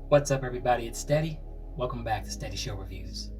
What's up, everybody? It's Steady. Welcome back to Steady Show Reviews.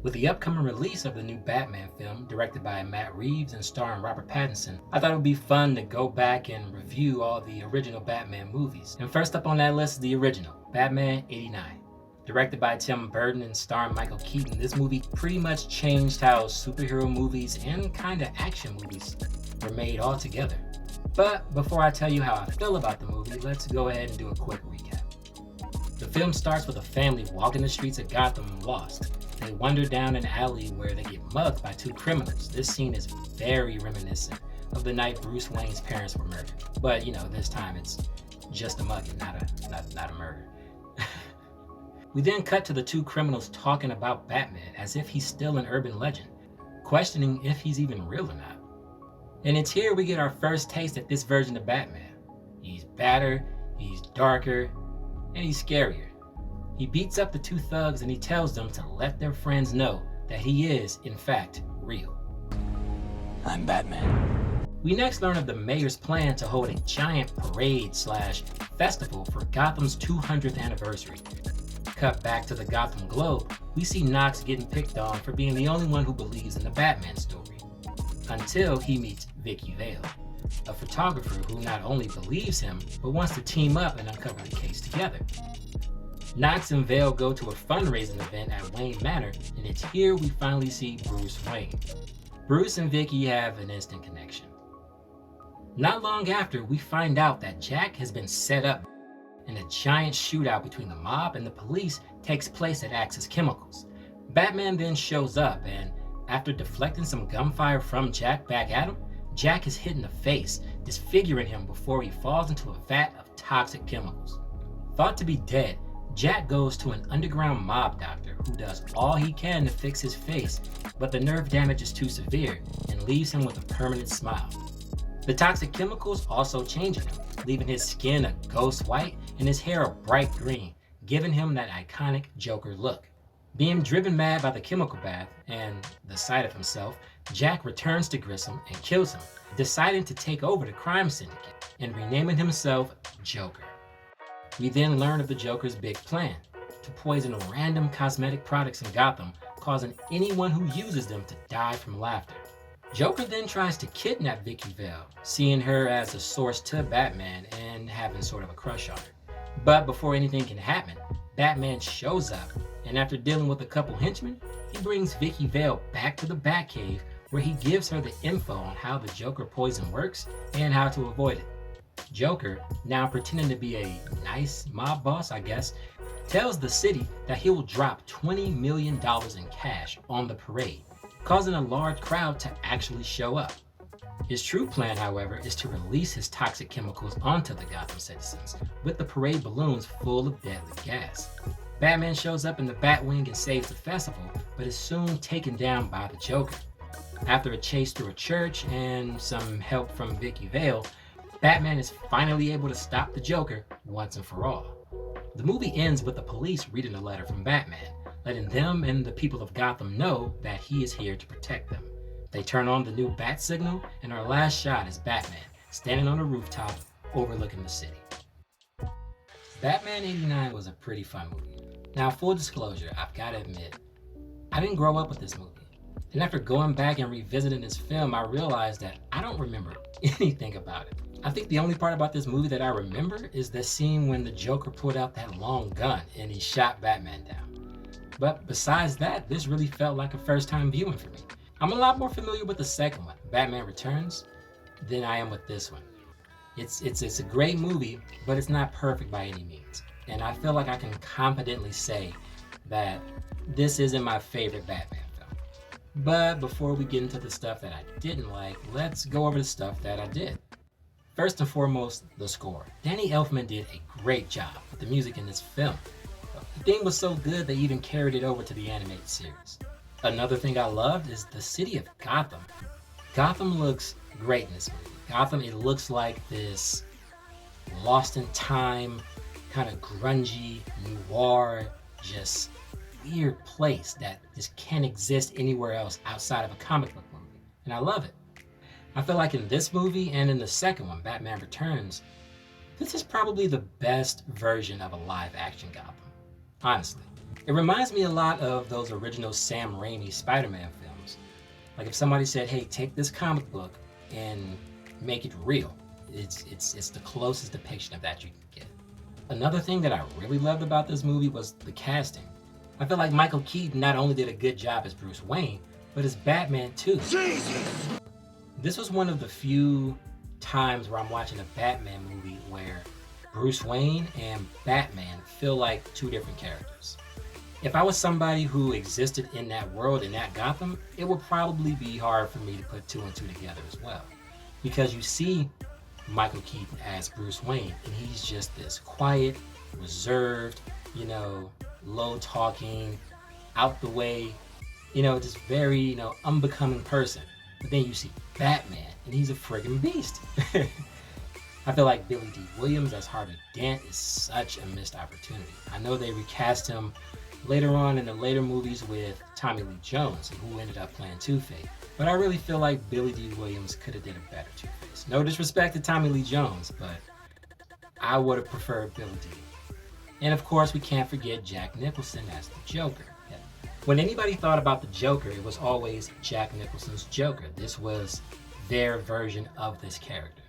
With the upcoming release of the new Batman film, directed by Matt Reeves and starring Robert Pattinson, I thought it would be fun to go back and review all the original Batman movies. And first up on that list is the original, Batman '89. Directed by Tim Burton and starring Michael Keaton, this movie pretty much changed how superhero movies and kinda action movies were made altogether. But before I tell you how I feel about the movie, let's go ahead and do a quick recap. The film starts with a family walking the streets of Gotham lost. They wander down an alley where they get mugged by two criminals. This scene is very reminiscent of the night Bruce Wayne's parents were murdered. But this time it's just a mugging, not a murder. We then cut to the two criminals talking about Batman as if he's still an urban legend, questioning if he's even real or not. And it's here we get our first taste at this version of Batman. He's badder, he's darker, and he's scarier. He beats up the two thugs and he tells them to let their friends know that he is, in fact, real. I'm Batman. We next learn of the mayor's plan to hold a giant parade/festival for Gotham's 200th anniversary. Cut back to the Gotham Globe, we see Knox getting picked on for being the only one who believes in the Batman story. Until he meets Vicky Vale, a photographer who not only believes him, but wants to team up and uncover the case together. Knox and Vale go to a fundraising event at Wayne Manor, and it's here we finally see Bruce Wayne. Bruce and Vicky have an instant connection. Not long after, we find out that Jack has been set up, and a giant shootout between the mob and the police takes place at Axis Chemicals. Batman then shows up, and after deflecting some gunfire from Jack back at him, Jack is hit in the face, disfiguring him before he falls into a vat of toxic chemicals. Thought to be dead, Jack goes to an underground mob doctor who does all he can to fix his face, but the nerve damage is too severe and leaves him with a permanent smile. The toxic chemicals also changing him, leaving his skin a ghost white and his hair a bright green, giving him that iconic Joker look. Being driven mad by the chemical bath and the sight of himself, Jack returns to Grissom and kills him, deciding to take over the crime syndicate and renaming himself Joker. We then learn of the Joker's big plan, to poison random cosmetic products in Gotham, causing anyone who uses them to die from laughter. Joker then tries to kidnap Vicky Vale, seeing her as a source to Batman and having sort of a crush on her. But before anything can happen, Batman shows up, and after dealing with a couple henchmen, he brings Vicky Vale back to the Batcave where he gives her the info on how the Joker poison works and how to avoid it. Joker, now pretending to be a nice mob boss, I guess, tells the city that he will drop $20 million in cash on the parade, causing a large crowd to actually show up. His true plan, however, is to release his toxic chemicals onto the Gotham citizens, with the parade balloons full of deadly gas. Batman shows up in the Batwing and saves the festival, but is soon taken down by the Joker. After a chase through a church and some help from Vicky Vale, Batman is finally able to stop the Joker once and for all. The movie ends with the police reading a letter from Batman, letting them and the people of Gotham know that he is here to protect them. They turn on the new bat signal, and our last shot is Batman standing on a rooftop overlooking the city. Batman '89 was a pretty fun movie. Now, full disclosure, I've got to admit, I didn't grow up with this movie. And after going back and revisiting this film, I realized that I don't remember anything about it. I think the only part about this movie that I remember is the scene when the Joker pulled out that long gun and he shot Batman down. But besides that, this really felt like a first-time viewing for me. I'm a lot more familiar with the second one, Batman Returns, than I am with this one. It's a great movie, but it's not perfect by any means. And I feel like I can confidently say that this isn't my favorite Batman film. But before we get into the stuff that I didn't like, let's go over the stuff that I did. First and foremost, the score. Danny Elfman did a great job with the music in this film. The theme was so good they even carried it over to the animated series. Another thing I loved is the city of Gotham. Gotham looks great in this movie. Gotham, it looks like this lost in time, kind of grungy, noir, just weird place that just can't exist anywhere else outside of a comic book movie. And I love it. I feel like in this movie and in the second one, Batman Returns, this is probably the best version of a live action Gotham. Honestly. It reminds me a lot of those original Sam Raimi Spider-Man films. Like if somebody said, hey, take this comic book and make it real. It's the closest depiction of that you can get. Another thing that I really loved about this movie was the casting. I feel like Michael Keaton not only did a good job as Bruce Wayne, but as Batman too. Jesus! This was one of the few times where I'm watching a Batman movie where Bruce Wayne and Batman feel like two different characters. If I was somebody who existed in that world, in that Gotham, it would probably be hard for me to put two and two together as well. Because you see Michael Keaton as Bruce Wayne, and he's just this quiet, reserved, low talking, out the way, just very, unbecoming person. But then you see Batman, and he's a friggin' beast. I feel like Billy D. Williams as Harvey Dent is such a missed opportunity. I know they recast him later on in the later movies with Tommy Lee Jones, who ended up playing Two-Face. But I really feel like Billy D. Williams could have did a better Two-Face. No disrespect to Tommy Lee Jones, but I would have preferred Billy D. And of course, we can't forget Jack Nicholson as the Joker. When anybody thought about the Joker, it was always Jack Nicholson's Joker. This was their version of this character.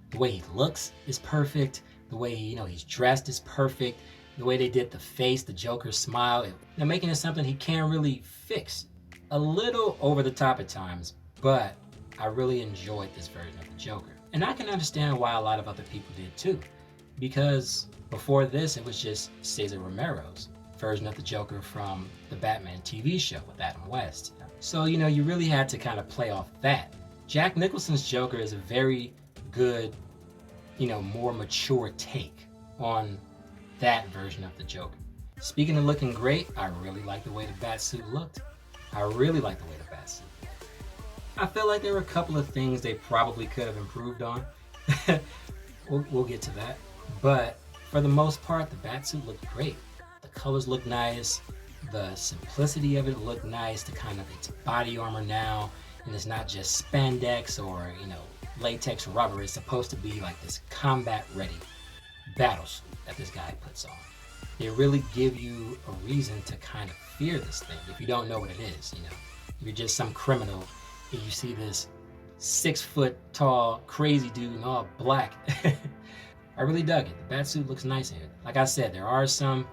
The way he looks is perfect. The way he's dressed is perfect. The way they did the face, the Joker's smile, making it something he can't really fix. A little over the top at times, but I really enjoyed this version of the Joker. And I can understand why a lot of other people did too. Because before this, it was just Cesar Romero's version of the Joker from the Batman TV show with Adam West. So, you really had to kind of play off that. Jack Nicholson's Joker is a very good, more mature take on that version of the Joker. Speaking of looking great, I really like the way the Batsuit looked. I really like the way the Batsuit looked. I feel like there were a couple of things they probably could have improved on. We'll get to that. But for the most part, the Batsuit looked great. The colors look nice. The simplicity of it looked nice. The kind of it's body armor now, and it's not just spandex or latex rubber. It's supposed to be like this combat-ready battle suit that this guy puts on. They really give you a reason to kind of fear this thing if you don't know what it is. If you're just some criminal and you see this 6 foot tall crazy dude in all black. I really dug it. The Batsuit looks nice in it. Like I said, there are some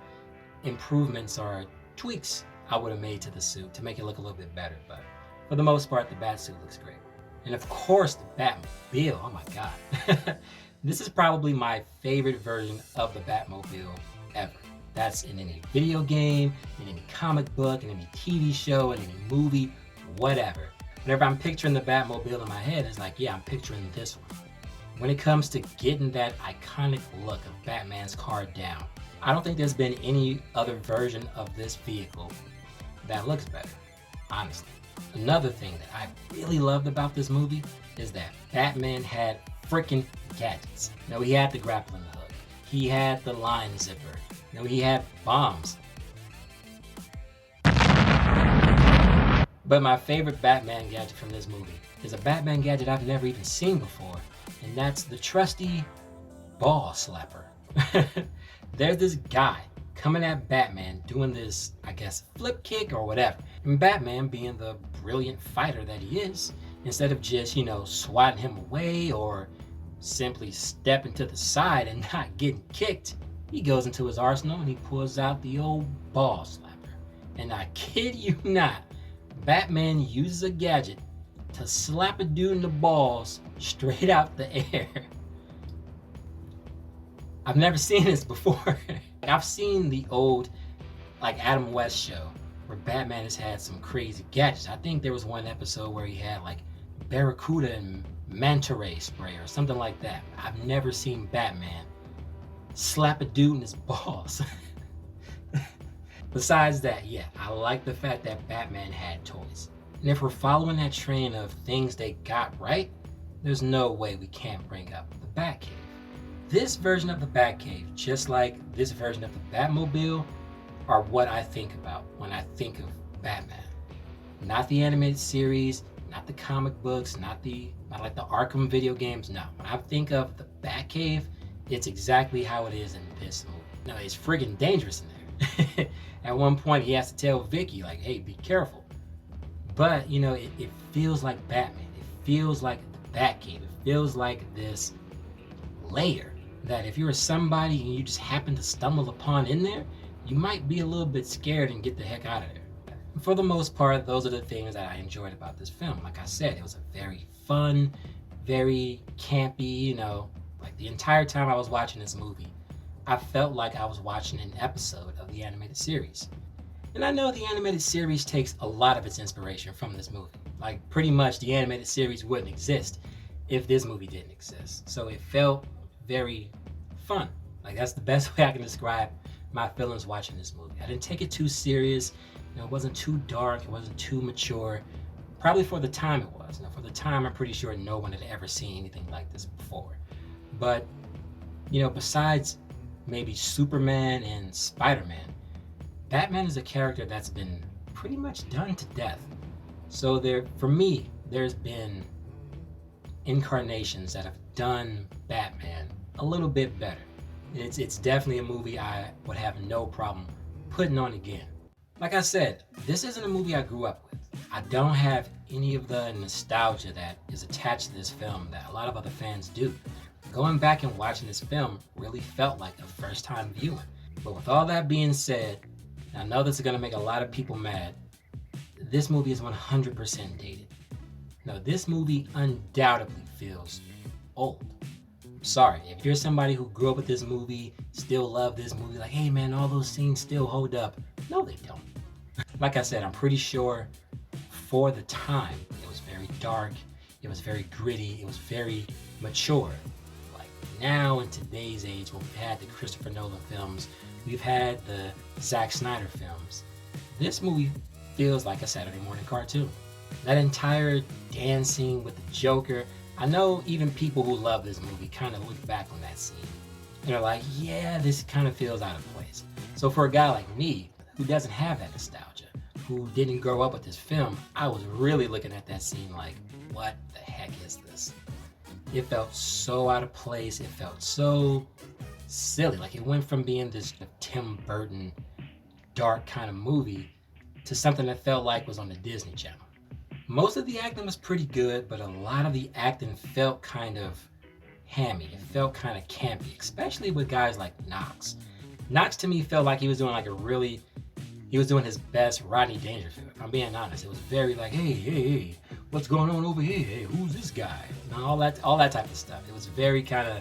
improvements or tweaks I would have made to the suit to make it look a little bit better, but for the most part, the Batsuit looks great. And of course, the Batmobile. Oh my God. This is probably my favorite version of the Batmobile ever. That's in any video game, in any comic book, in any TV show, in any movie, whatever. Whenever I'm picturing the Batmobile in my head, it's like, yeah, I'm picturing this one. When it comes to getting that iconic look of Batman's car down, I don't think there's been any other version of this vehicle that looks better, honestly. Another thing that I really loved about this movie is that Batman had freaking gadgets. He had the grappling hook. He had the line zipper. He had bombs. But my favorite Batman gadget from this movie is a Batman gadget I've never even seen before, and that's the trusty ball slapper. There's this guy coming at Batman doing this, I guess, flip kick or whatever. And Batman, being the brilliant fighter that he is, instead of just, swatting him away or simply stepping to the side and not getting kicked, he goes into his arsenal and he pulls out the old ball slapper. And I kid you not, Batman uses a gadget to slap a dude in the balls straight out the air. I've never seen this before. I've seen the old, Adam West show where Batman has had some crazy gadgets. I think there was one episode where he had Barracuda and Manta Ray spray or something like that. I've never seen Batman slap a dude in his balls. Besides that, yeah, I like the fact that Batman had toys. And if we're following that train of things they got right, there's no way we can't bring up the Batcave. This version of the Batcave, just like this version of the Batmobile, are what I think about when I think of Batman. Not the animated series, not the comic books, not like the Arkham video games. No, when I think of the Batcave, it's exactly how it is in this movie. No, it's friggin' dangerous in there. At one point, he has to tell Vicky, like, hey, be careful. But, you know, it feels like Batman. It feels like the Batcave. It feels like this layer that if you're somebody and you just happen to stumble upon in there, you might be a little bit scared and get the heck out of there. For the most part, those are the things that I enjoyed about this film. Like I said, it was a very fun, very campy, you know, like the entire time I was watching this movie, I felt like I was watching an episode of the animated series. And I know the animated series takes a lot of its inspiration from this movie. Like pretty much the animated series wouldn't exist if this movie didn't exist. So it felt very fun. Like that's the best way I can describe my feelings watching this movie. I didn't take it too serious. You know, it wasn't too dark. It wasn't too mature. Probably for the time it was. You know, for the time, I'm pretty sure no one had ever seen anything like this before. But, you know, besides maybe Superman and Spider-Man, Batman is a character that's been pretty much done to death. So for me, there's been incarnations that have done Batman a little bit better. It's definitely a movie I would have no problem putting on again. Like I said, this isn't a movie I grew up with. I don't have any of the nostalgia that is attached to this film that a lot of other fans do. Going back and watching this film really felt like a first time viewing. But with all that being said, I know this is going to make a lot of people mad. This movie is 100% dated. No, this movie undoubtedly feels old. Sorry, if you're somebody who grew up with this movie, still love this movie, like, hey man, all those scenes still hold up. No, they don't. Like I said, I'm pretty sure for the time, it was very dark, it was very gritty, it was very mature. Like now in today's age, when we've had the Christopher Nolan films, we've had the Zack Snyder films, this movie feels like a Saturday morning cartoon. That entire dancing with the Joker, I know even people who love this movie kind of look back on that scene and they're like, yeah, this kind of feels out of place. So for a guy like me, who doesn't have that nostalgia, who didn't grow up with this film, I was really looking at that scene like, what the heck is this? It felt so out of place. It felt so silly. Like it went from being this Tim Burton dark kind of movie to something that felt like was on the Disney Channel. Most of the acting was pretty good, but a lot of the acting felt kind of hammy. It felt kind of campy, especially with guys like Knox. Knox to me felt like he was doing he was doing his best Rodney Dangerfield. If I'm being honest, it was very like, hey, what's going on over here? Hey, who's this guy? And all that type of stuff. It was very kind of,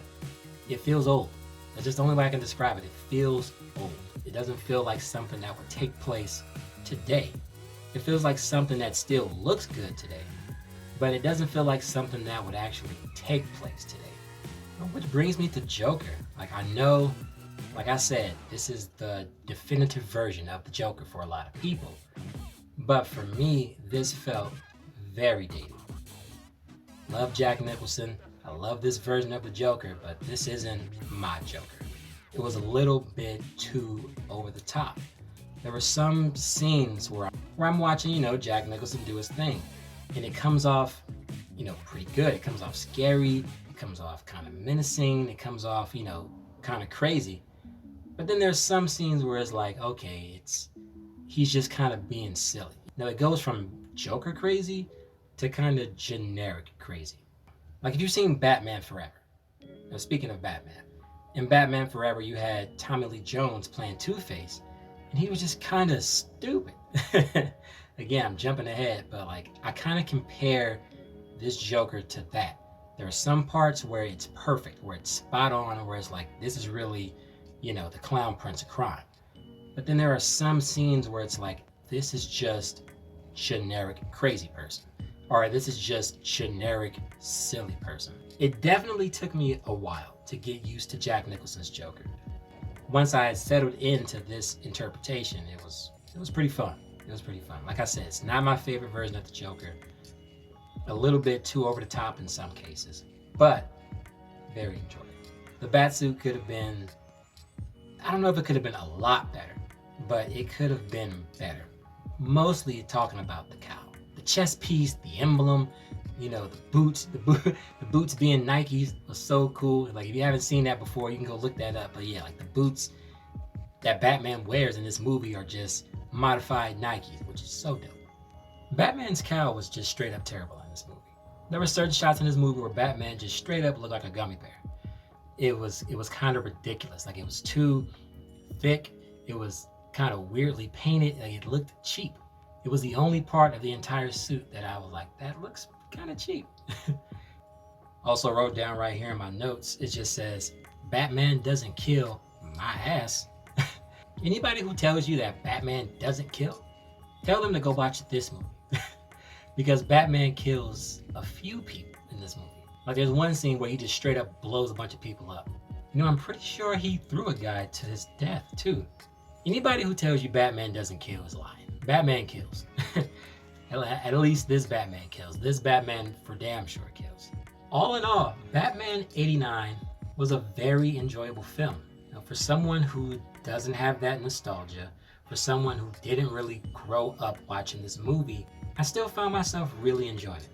it feels old. That's just the only way I can describe it. It feels old. It doesn't feel like something that would take place today. It feels like something that still looks good today, but it doesn't feel like something that would actually take place today. Which brings me to Joker. Like I know, like I said, this is the definitive version of the Joker for a lot of people. But for me, this felt very dated. Love Jack Nicholson. I love this version of the Joker, but this isn't my Joker. It was a little bit too over the top. There were some scenes where I'm watching, Jack Nicholson do his thing. And it comes off, pretty good. It comes off scary. It comes off kind of menacing. It comes off, kind of crazy. But then there's some scenes where it's like, okay, he's just kind of being silly. Now it goes from Joker crazy to kind of generic crazy. Like if you've seen Batman Forever. Now speaking of Batman, in Batman Forever you had Tommy Lee Jones playing Two-Face, and he was just kind of stupid. Again, I'm jumping ahead, but I kind of compare this Joker to that. There are some parts where it's perfect, where it's spot on, where it's like, this is really, the clown prince of crime. But then there are some scenes where it's like, this is just generic crazy person. Or this is just generic silly person. It definitely took me a while to get used to Jack Nicholson's Joker. Once I had settled into this interpretation, it was pretty fun. It was pretty fun. Like I said, it's not my favorite version of the Joker. A little bit too over the top in some cases, but very enjoyable. The Batsuit could have been, I don't know if it could have been a lot better, but it could have been better. Mostly talking about the cowl. the chest piece, the emblem, you know, the boots, the boots being Nikes was so cool. Like if you haven't seen that before, you can go look that up. But yeah, like the boots that Batman wears in this movie are just modified Nikes, which is so dope. Batman's cowl was just straight up terrible in this movie. There were certain shots in this movie where Batman just straight up looked like a gummy bear. It was kind of ridiculous. Like it was too thick. It was kind of weirdly painted. Like it looked cheap. It was the only part of the entire suit that I was like, that looks kind of cheap. Also wrote down right here in my notes, it just says, Batman doesn't kill my ass. Anybody who tells you that Batman doesn't kill, tell them to go watch this movie. Because Batman kills a few people in this movie. Like there's one scene where he just straight up blows a bunch of people up. You know, I'm pretty sure he threw a guy to his death too. Anybody who tells you Batman doesn't kill is lying. Batman kills. At least this Batman kills. This Batman for damn sure kills. All in all, Batman 89 was a very enjoyable film. Now, for someone who doesn't have that nostalgia, for someone who didn't really grow up watching this movie, I still found myself really enjoying it.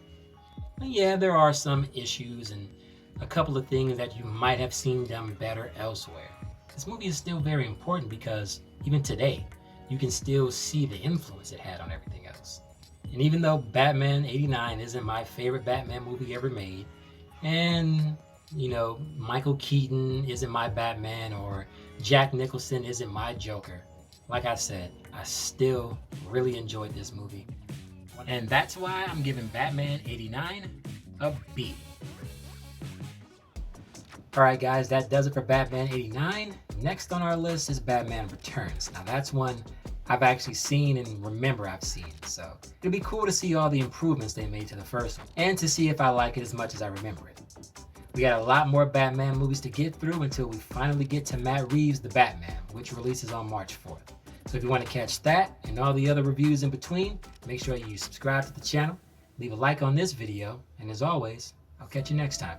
And yeah, there are some issues and a couple of things that you might have seen done better elsewhere. This movie is still very important because even today, you can still see the influence it had on everything else. And even though Batman 89 isn't my favorite Batman movie ever made, and you know, Michael Keaton isn't my Batman or Jack Nicholson isn't my Joker, like I said, I still really enjoyed this movie. And that's why I'm giving Batman 89 a B. Alright guys, that does it for Batman 89. Next on our list is Batman Returns. Now that's one I've actually seen and remember I've seen. So it'll be cool to see all the improvements they made to the first one and to see if I like it as much as I remember it. We got a lot more Batman movies to get through until we finally get to Matt Reeves' The Batman, which releases on March 4th. So if you want to catch that and all the other reviews in between, make sure you subscribe to the channel, leave a like on this video, and as always, I'll catch you next time.